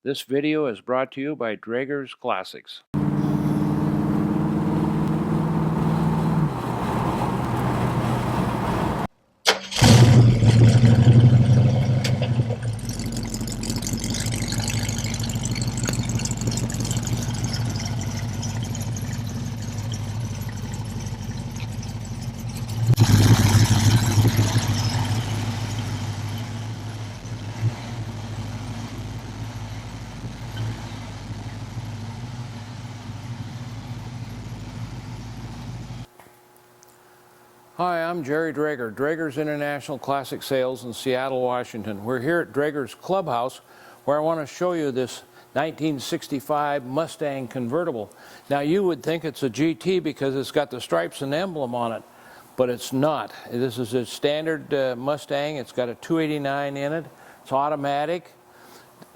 This video is brought to you by Draeger's Classics. Hi, I'm Jerry Draeger, Draeger's International Classic Sales in Seattle, Washington. We're here at Draeger's Clubhouse where I want to show you this 1965 Mustang Convertible. Now you would think it's a GT because it's got the stripes and emblem on it, but it's not. This is a standard Mustang. It's got a 289 in it. It's automatic,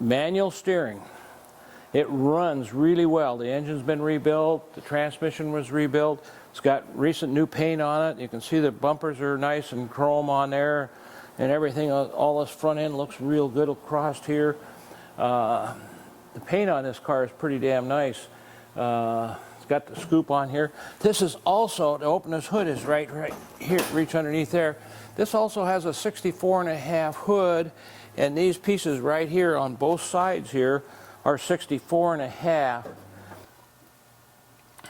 manual steering. It runs really well. The engine's been rebuilt, the transmission was rebuilt. It's got recent new paint on it. You can see the bumpers are nice and chrome on there and everything. All this front end looks real good across here. The paint on this car is pretty damn nice. It's got the scoop on here. This is also, to open this hood is right here, reach underneath there. This also has a 64.5 hood, and these pieces right here on both sides here are 64.5.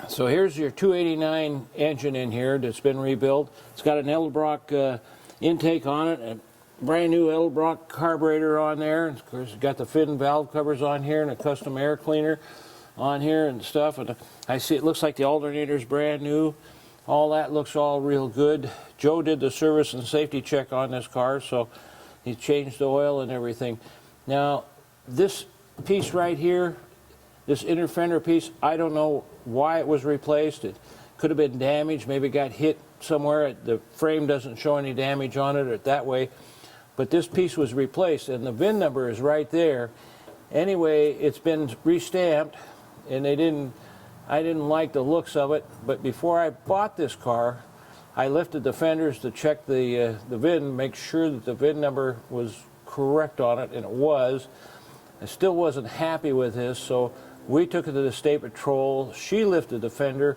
So here's your 289 engine in here that's been rebuilt. It's got an Edelbrock intake on it, a brand new Edelbrock carburetor on there. Of course, it's got the fin valve covers on here and a custom air cleaner on here and stuff. And I see it looks like the alternator's brand new. All that looks all real good. Joe did the service and safety check on this car, so he changed the oil and everything. Now, this piece right here, this inner fender piece, I don't know why it was replaced. It could have been damaged, maybe got hit somewhere. The frame doesn't show any damage on it or that way, but this piece was replaced and the VIN number is right there. Anyway, it's been restamped and I didn't like the looks of it, but before I bought this car, I lifted the fenders to check the VIN, make sure that the VIN number was correct on it, and it was. I still wasn't happy with this, so we took it to the State Patrol. She lifted the fender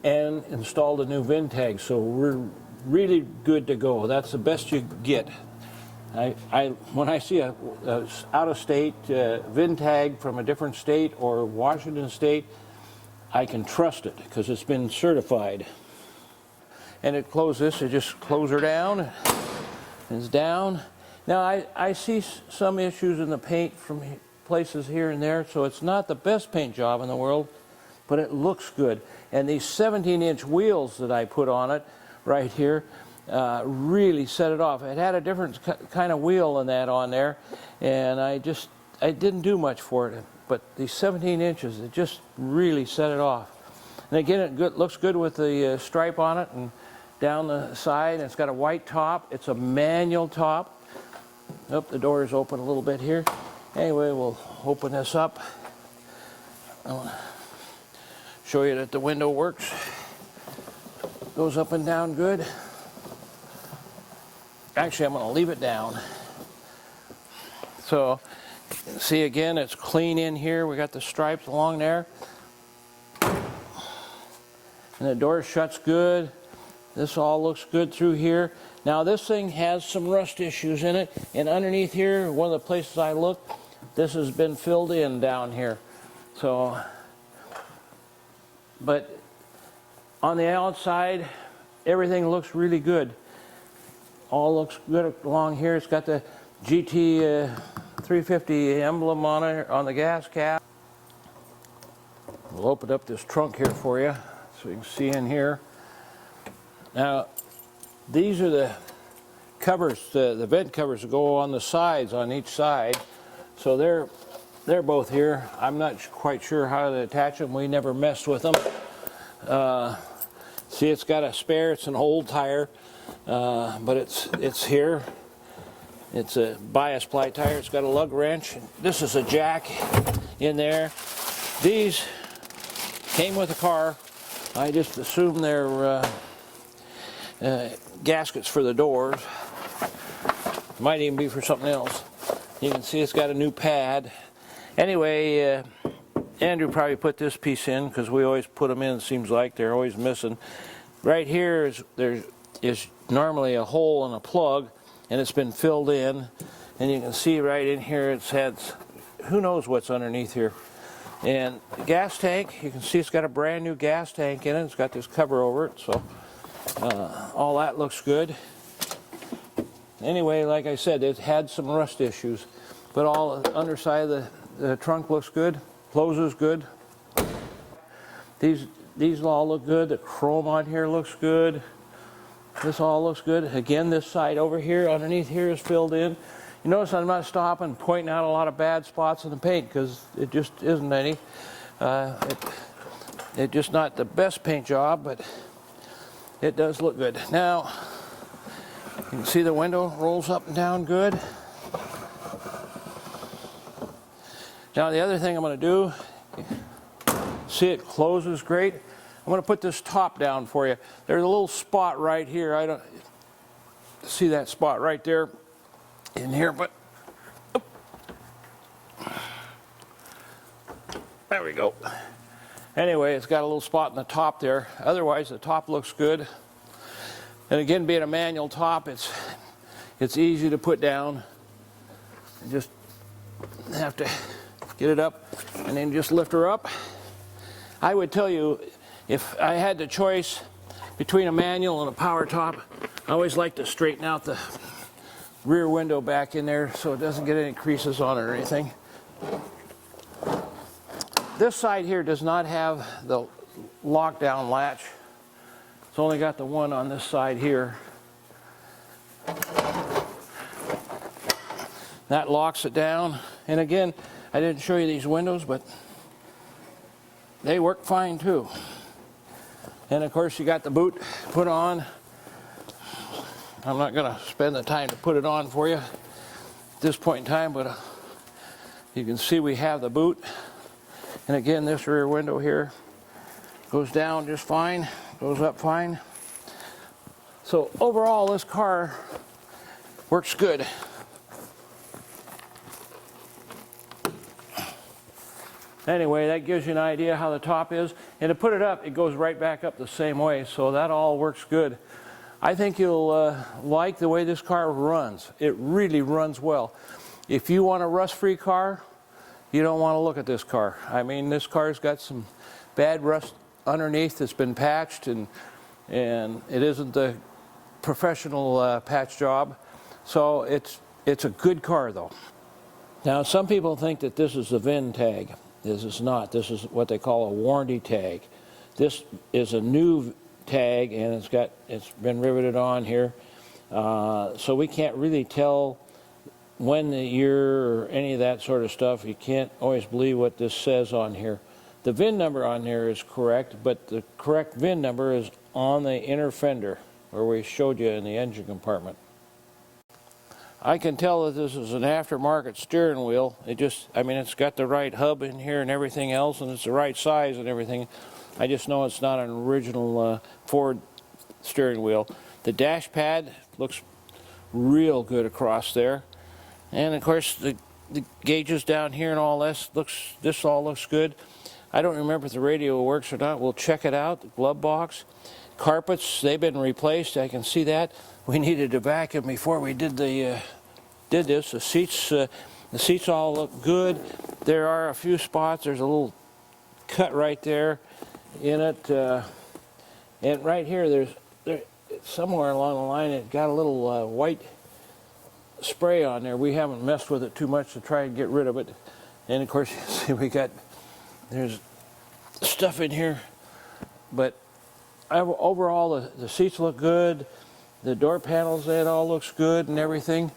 and installed a new VIN tag, so we're really good to go. That's the best you get. When I see a out-of-state VIN tag from a different state or Washington state, I can trust it because it's been certified. And it closes this, you just close her down, it's down. Now I see some issues in the paint from places here and there, so it's not the best paint job in the world, but it looks good. And these 17-inch wheels that I put on it right here really set it off. It had a different kind of wheel than that on there, and I didn't do much for it, but these 17 inches, it just really set it off. And again, it looks good with the stripe on it and down the side. And it's got a white top. It's a manual top. Oh, the door is open a little bit here. Anyway, we'll open this up. I'll show you that the window works. Goes up and down good. Actually, I'm going to leave it down. So, see again, it's clean in here. We got the stripes along there. And the door shuts good. This all looks good through here. Now this thing has some rust issues in it, and underneath here, one of the places I looked, this has been filled in down here. So, but on the outside, everything looks really good. All looks good along here. It's got the GT 350 emblem on it, on the gas cap. We'll open up this trunk here for you so you can see in here. Now, these are the covers, the vent covers that go on the sides, on each side. So they're both here. I'm not quite sure how to attach them. We never messed with them. See, it's got a spare. It's an old tire, but it's here. It's a bias ply tire. It's got a lug wrench. This is a jack in there. These came with the car. I just assume they're gaskets for the doors. Might even be for something else. You can see it's got a new pad. Anyway, Andrew probably put this piece in because we always put them in, it seems like they're always missing. Right here there is normally a hole and a plug, and it's been filled in, and you can see right in here it's had, who knows what's underneath here. And the gas tank, you can see it's got a brand new gas tank in it. It's got this cover over it, so all that looks good. Anyway, like I said, it had some rust issues, but all the underside of the trunk looks good, closes good. These all look good. The chrome on here looks good. This all looks good. Again, this side over here, underneath here is filled in. You notice I'm not stopping, pointing out a lot of bad spots in the paint because it just isn't any. It's just not the best paint job, but it does look good. Now, you can see the window rolls up and down good. Now, the other thing I'm going to do, see it closes great. I'm going to put this top down for you. There's a little spot right here. I don't see that spot right there in here, but there we go. Anyway, it's got a little spot in the top there. Otherwise, the top looks good. And again, being a manual top, it's easy to put down. You just have to get it up and then just lift her up. I would tell you, if I had the choice between a manual and a power top, I always like to straighten out the rear window back in there so it doesn't get any creases on it or anything. This side here does not have the lockdown latch. It's only got the one on this side here. That locks it down. And again, I didn't show you these windows, but they work fine too. And of course, you got the boot put on. I'm not going to spend the time to put it on for you at this point in time, but you can see we have the boot. And again, this rear window here goes down just fine, goes up fine. So overall, this car works good. Anyway, that gives you an idea how the top is. And to put it up, it goes right back up the same way. So that all works good. I think you'll like the way this car runs. It really runs well. If you want a rust-free car, you don't want to look at this car. I mean, this car's got some bad rust underneath that's been patched, and it isn't the professional patch job. So it's a good car, though. Now, some people think that this is a VIN tag. This is not. This is what they call a warranty tag. This is a new tag, and it's been riveted on here. So we can't really tell when the year or any of that sort of stuff. You can't always believe what this says on here. The VIN number on here is correct, but the correct VIN number is on the inner fender where we showed you in the engine compartment. I can tell that this is an aftermarket steering wheel. It's got the right hub in here and everything else, and it's the right size and everything. I just know it's not an original Ford steering wheel. The dash pad looks real good across there. And of course, the gauges down here and all this all looks good. I don't remember if the radio works or not. We'll check it out. The glove box. Carpets, they've been replaced. I can see that. We needed to vacuum before we did this. The seats all look good. There are a few spots. There's a little cut right there in it, and right here, somewhere along the line, it got a little white spray on there. We haven't messed with it too much to try and get rid of it. And of course, you see there's stuff in here, but overall the seats look good. The door panels, it all looks good and everything.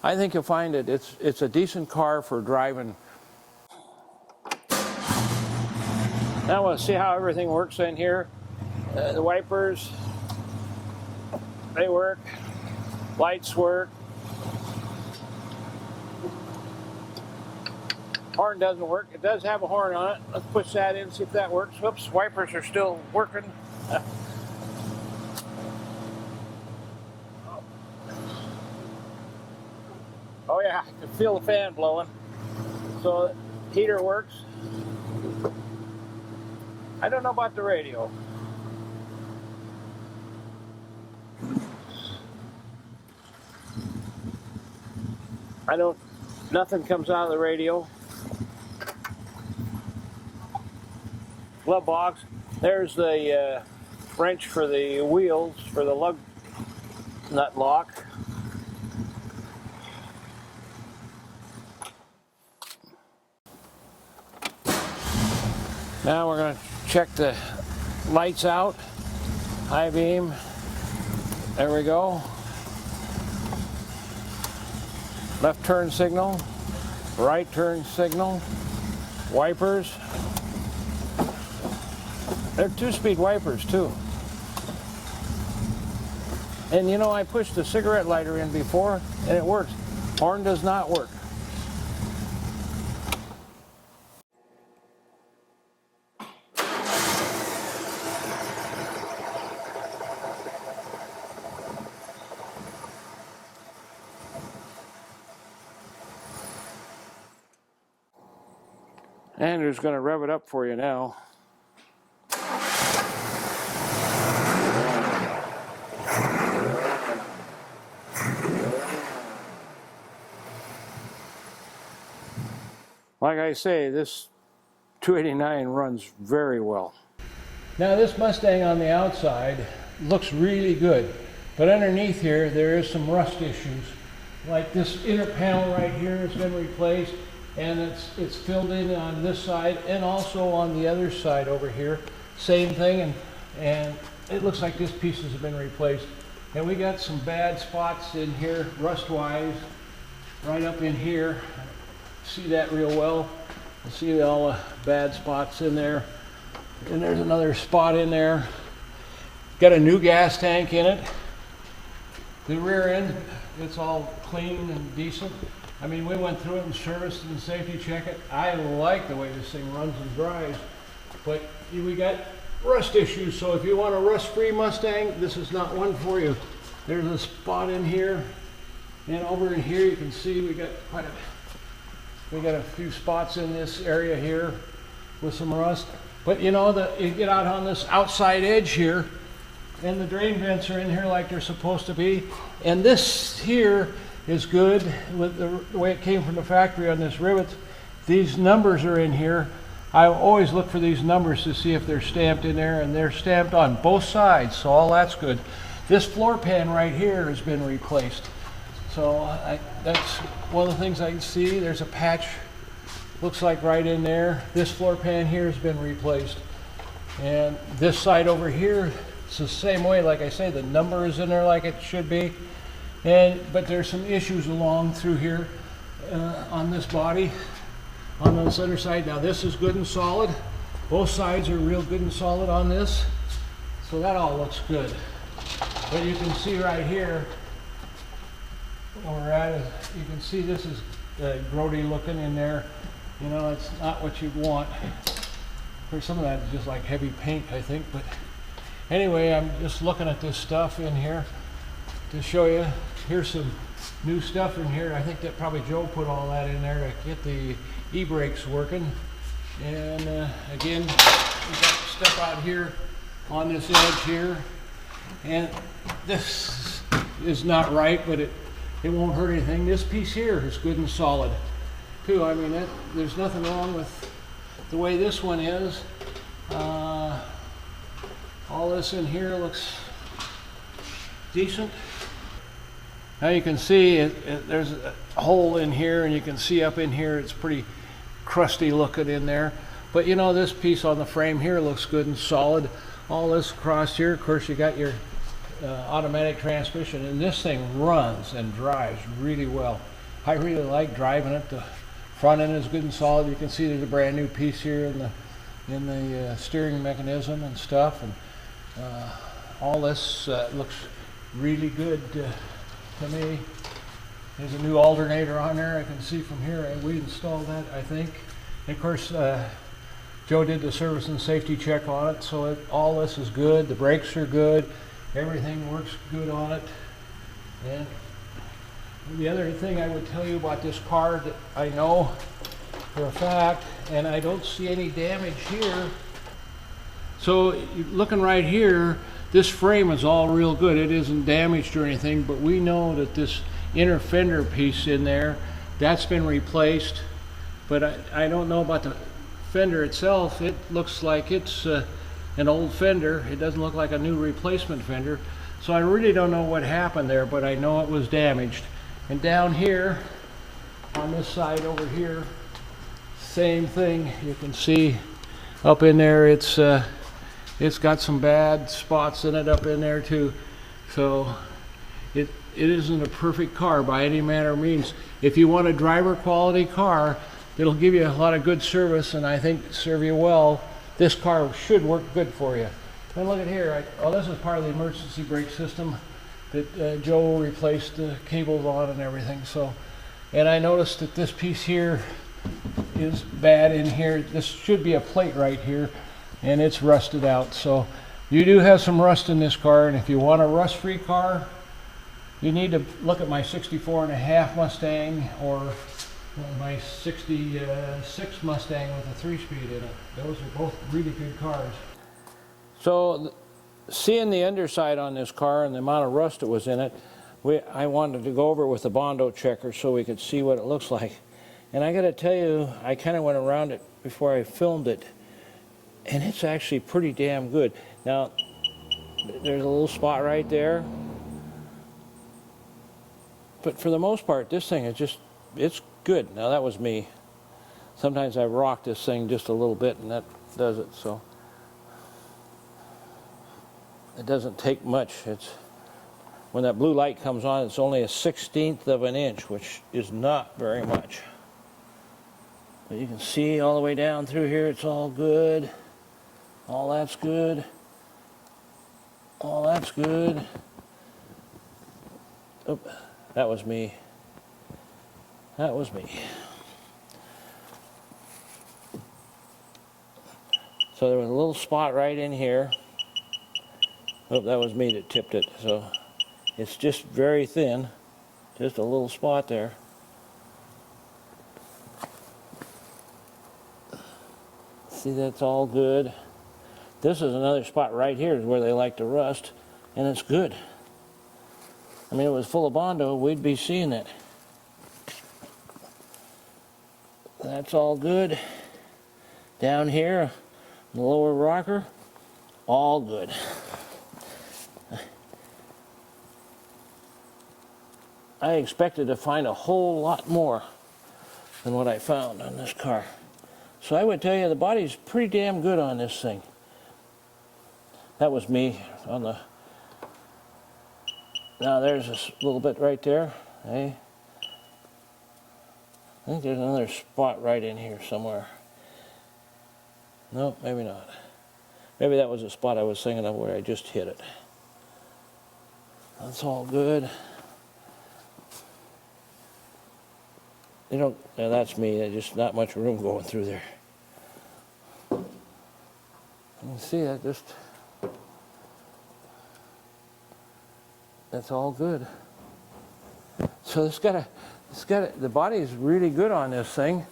I think you'll find that it's a decent car for driving. Now we'll see how everything works in here. The wipers, they work. Lights work. Horn doesn't work. It does have a horn on it. Let's push that in, see if that works. Whoops, wipers are still working. Oh yeah, I can feel the fan blowing. So heater works. I don't know about the radio. Nothing comes out of the radio. Glove box. There's the wrench for the wheels for the lug nut lock. Now we're going to check the lights out. High beam. There we go. Left turn signal. Right turn signal. Wipers. They're 2-speed wipers too. And you know, I pushed the cigarette lighter in before and it works. Horn does not work. Andrew's going to rev it up for you now. Like I say, this 289 runs very well. Now this Mustang on the outside looks really good, but underneath here there is some rust issues. Like this inner panel right here has been replaced, and it's filled in on this side and also on the other side over here. Same thing, and it looks like this piece has been replaced. And we got some bad spots in here, rust-wise, right up in here. See that real well. You see all the bad spots in there. And there's another spot in there. Got a new gas tank in it. The rear end, it's all clean and decent. I mean, we went through it and serviced and safety checked it. I like the way this thing runs and drives, but we got rust issues. So if you want a rust-free Mustang, this is not one for you. There's a spot in here, and over in here you can see we got a few spots in this area here with some rust. But you know, you get out on this outside edge here, and the drain vents are in here like they're supposed to be. And this here is good with the way it came from the factory on this rivet. These numbers are in here. I always look for these numbers to see if they're stamped in there, and they're stamped on both sides, so all that's good. This floor pan right here has been replaced. So that's one of the things I can see. There's a patch, looks like right in there. This floor pan here has been replaced. And this side over here, it's the same way. Like I say, the number is in there like it should be. But there's some issues along through here on this body, on this underside. Now this is good and solid. Both sides are real good and solid on this. So that all looks good. But you can see right here, where we're at, you can see this is grody looking in there. You know, it's not what you'd want. For some of that is just like heavy paint, I think. But anyway, I'm just looking at this stuff in here to show you. Here's some new stuff in here. I think that probably Joe put all that in there to get the e-brakes working. And again, we've got stuff out here on this edge here. And this is not right, but it won't hurt anything. This piece here is good and solid too. I mean, there's nothing wrong with the way this one is. All this in here looks decent. Now you can see there's a hole in here, and you can see up in here it's pretty crusty looking in there. But you know, this piece on the frame here looks good and solid. All this across here, of course, you got your automatic transmission, and this thing runs and drives really well. I really like driving it. The front end is good and solid. You can see there's a brand new piece here in the steering mechanism and stuff, and all this looks really good to me. There's a new alternator on there. I can see from here. We installed that, I think. And of course, Joe did the service and safety check on it, so all this is good. The brakes are good. Everything works good on it. And the other thing I would tell you about this car that I know for a fact, and I don't see any damage here. So looking right here, this frame is all real good. It isn't damaged or anything, but we know that this inner fender piece in there, that's been replaced. But I don't know about the fender itself. It looks like it's an old fender. It doesn't look like a new replacement fender. So I really don't know what happened there, but I know it was damaged. And down here, on this side over here, same thing. You can see up in there, it's got some bad spots in it up in there too. So it isn't a perfect car by any manner of means. If you want a driver quality car, it'll give you a lot of good service, and I think serve you well. This car should work good for you. And look at here. Oh, this is part of the emergency brake system that Joe replaced the cables on and everything. So, and I noticed that this piece here is bad in here. This should be a plate right here, and it's rusted out. So you do have some rust in this car, and if you want a rust-free car, you need to look at my 64.5 Mustang or my 66 Mustang with a 3-speed in it. Those are both really good cars. So seeing the underside on this car and the amount of rust that was in it, I wanted to go over it with the Bondo checker so we could see what it looks like. And I got to tell you, I kind of went around it before I filmed it, and it's actually pretty damn good. Now, there's a little spot right there, but for the most part, this thing is just, it's good. Now, that was me. Sometimes I rock this thing just a little bit, and that does it. So it doesn't take much. It's when that blue light comes on, it's only a 1/16 of an inch, which is not very much. But you can see all the way down through here, it's all good. All that's good. All that's good. Oh, that was me. That was me. So there was a little spot right in here. Oh, that was me that tipped it. So it's just very thin. Just a little spot there. See, that's all good. This is another spot right here where they like to rust, and it's good. I mean, if it was full of Bondo, we'd be seeing it. That's all good. Down here, the lower rocker, all good. I expected to find a whole lot more than what I found on this car. So I would tell you the body's pretty damn good on this thing. That was me on the... Now there's a little bit right there. Hey, I think there's another spot right in here somewhere. No, maybe not. Maybe that was a spot I was thinking of where I just hit it. That's all good. You don't, now that's me, there's just not much room going through there. You can see that just, that's all good. So the body is really good on this thing.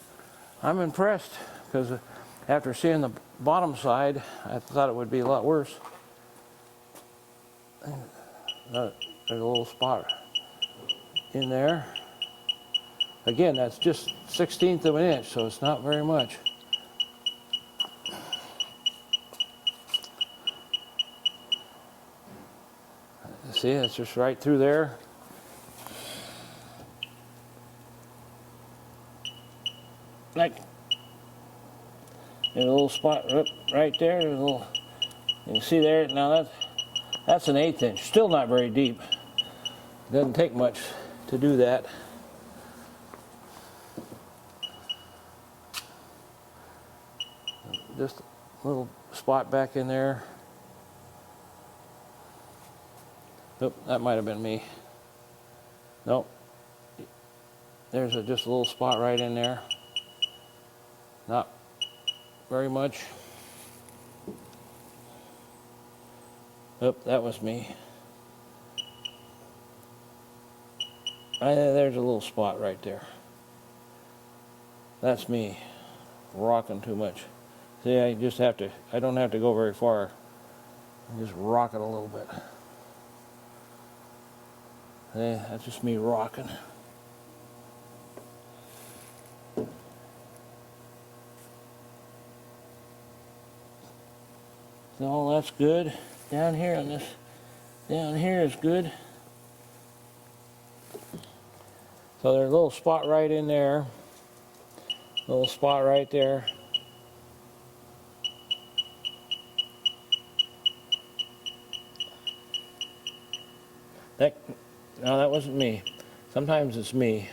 I'm impressed because after seeing the bottom side, I thought it would be a lot worse. There's a little spot in there. Again, that's just 1/16 of an inch, so it's not very much. See, it's just right through there. Like, there's a little spot right there. There's a little, you can see there. Now that's an 1/8 inch. Still not very deep. Doesn't take much to do that. Just a little spot back in there. Oop, that might have been me. Nope. There's just a little spot right in there. Not very much. Oop, that was me. There's a little spot right there. That's me. rocking too much. See, I don't have to go very far. I just rock it a little bit. See, that's just me rocking. So that's good. Down here is good. So there's a little spot right in there. Little spot right there. No, that wasn't me. Sometimes it's me.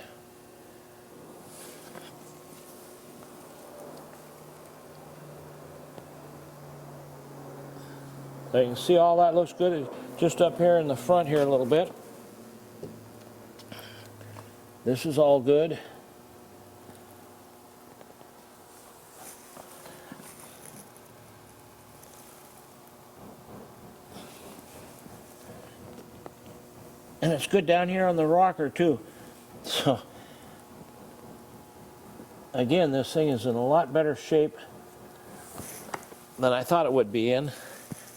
So you can see all that looks good. It's just up here in the front here a little bit. This is all good. And it's good down here on the rocker too. So again, this thing is in a lot better shape than I thought it would be in.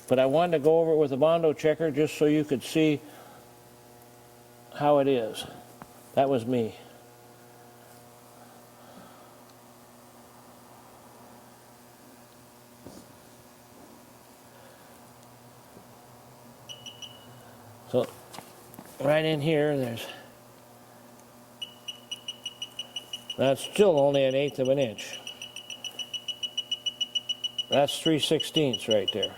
But I wanted to go over it with a Bondo checker just so you could see how it is. That was me. So right in here, that's still only 1/8 of an inch. That's 3/16 right there.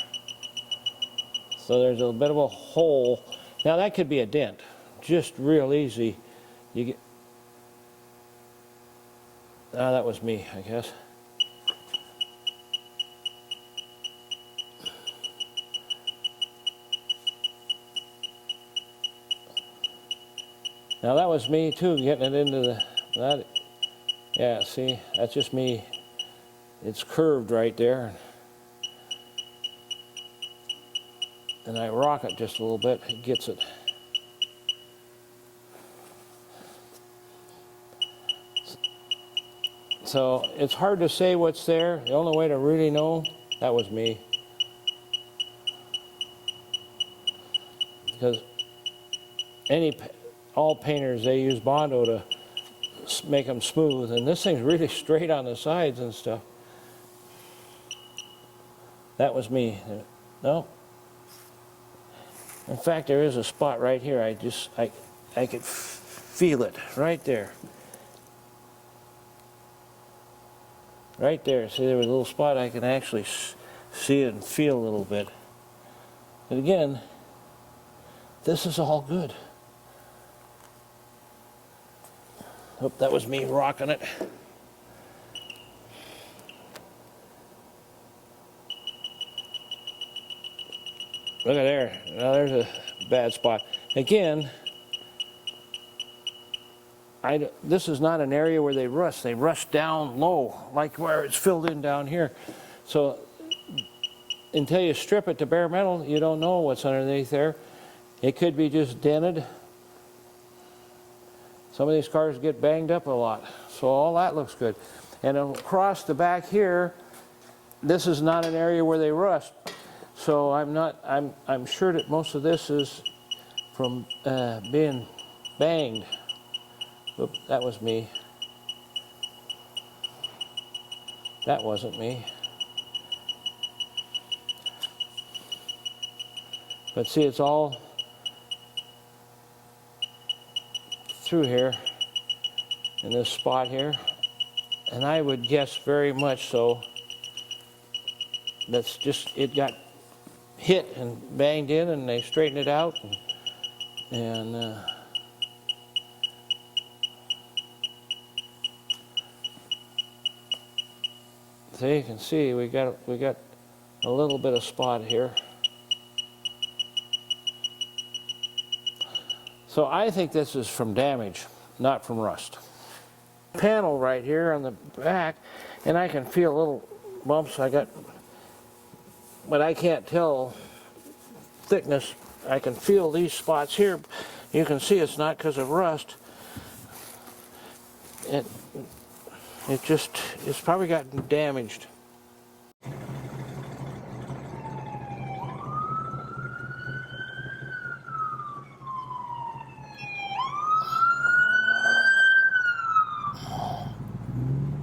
So there's a bit of a hole. Now that could be a dent, just real easy. You get. Ah, that was me, I guess. Now that was me too, getting it into that. Yeah, see, that's just me. It's curved right there. And I rock it just a little bit, it gets it. So it's hard to say what's there. The only way to really know, that was me. Because all painters, they use Bondo to make them smooth, and this thing's really straight on the sides and stuff. That was me. No. In fact, there is a spot right here. I could feel it right there. Right there. See, there was a little spot I can actually see it and feel a little bit. But again, this is all good. Oh, that was me rocking it. Look at there. Now there's a bad spot. Again, this is not an area where they rust. They rust down low, like where it's filled in down here. So until you strip it to bare metal, you don't know what's underneath there. It could be just dented. Some of these cars get banged up a lot. So all that looks good. And across the back here, this is not an area where they rust. So I'm sure that most of this is from being banged. Oop, that was me. That wasn't me. But see, it's all through here in this spot here. And I would guess very much so that's just, it got hit and banged in and they straightened it out. And so you can see we got a little bit of spot here. So I think this is from damage, not from rust. Panel right here on the back, and I can feel little bumps I got, but I can't tell thickness. I can feel these spots here. You can see it's not because of rust. It's probably gotten damaged. It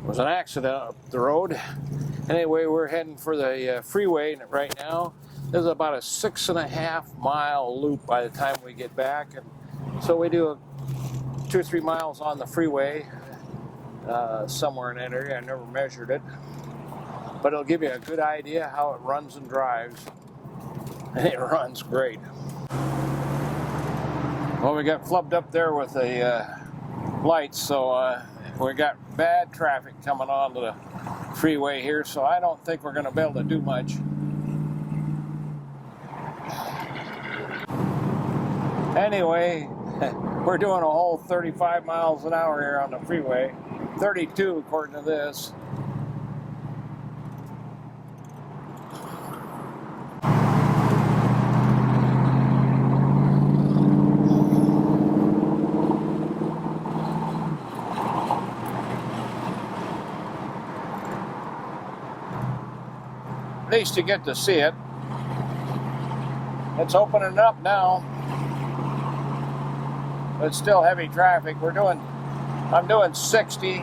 was an accident up the road. Anyway, we're heading for the freeway right now. This is about a 6.5 mile loop by the time we get back. And so we do 2 or 3 miles on the freeway somewhere in that area. I never measured it, but it'll give you a good idea how it runs and drives. And it runs great. Well, we got flubbed up there with the lights, so we got bad traffic coming onto the freeway here, so I don't think we're going to be able to do much. Anyway, we're doing a whole 35 miles an hour here on the freeway. 32 according to this. At least you get to see it. It's opening up now. But it's still heavy traffic. I'm doing 60.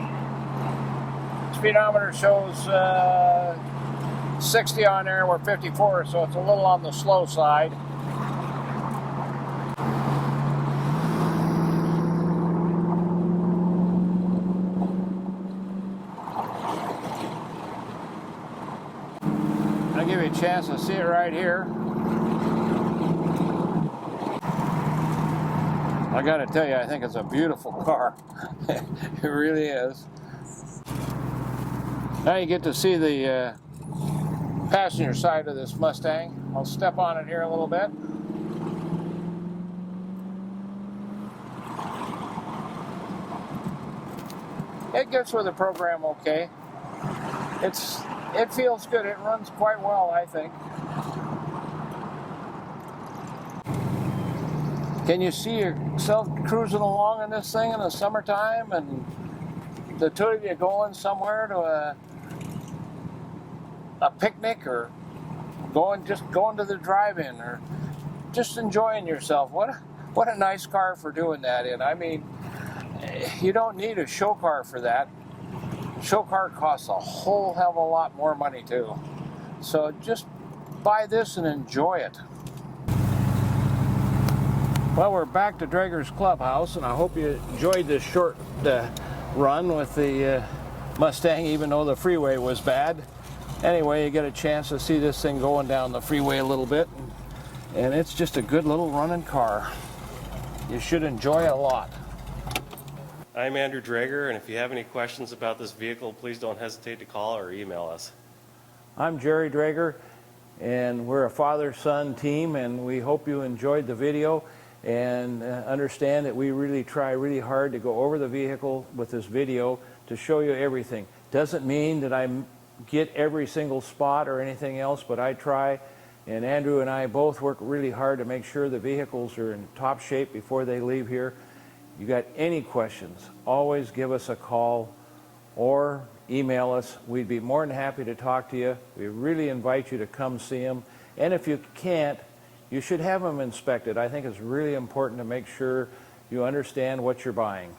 Speedometer shows 60 on there. We're 54, so it's a little on the slow side. I'll give you a chance to see it right here. I gotta tell you, I think it's a beautiful car. It really is. Now you get to see the passenger side of this Mustang. I'll step on it here a little bit. It gets with the program okay. It feels good. It runs quite well, I think. Can you see yourself cruising along in this thing in the summertime, and the two of you going somewhere to a picnic, or just going to the drive-in, or just enjoying yourself? What a nice car for doing that in. I mean, you don't need a show car for that. Show car costs a whole hell of a lot more money too. So just buy this and enjoy it. Well, we're back to Drager's Clubhouse, and I hope you enjoyed this short run with the Mustang, even though the freeway was bad. Anyway, you get a chance to see this thing going down the freeway a little bit, and it's just a good little running car. You should enjoy it a lot. I'm Andrew Drager, and if you have any questions about this vehicle, please don't hesitate to call or email us. I'm Jerry Drager, and we're a father-son team, and we hope you enjoyed the video and understand that we really try really hard to go over the vehicle with this video to show you everything. Doesn't mean that I get every single spot or anything else, but I try, and Andrew and I both work really hard to make sure the vehicles are in top shape before they leave here. You got any questions, always give us a call or email us. We'd be more than happy to talk to you. We really invite you to come see them, and if you can't, you should have them inspected. I think it's really important to make sure you understand what you're buying.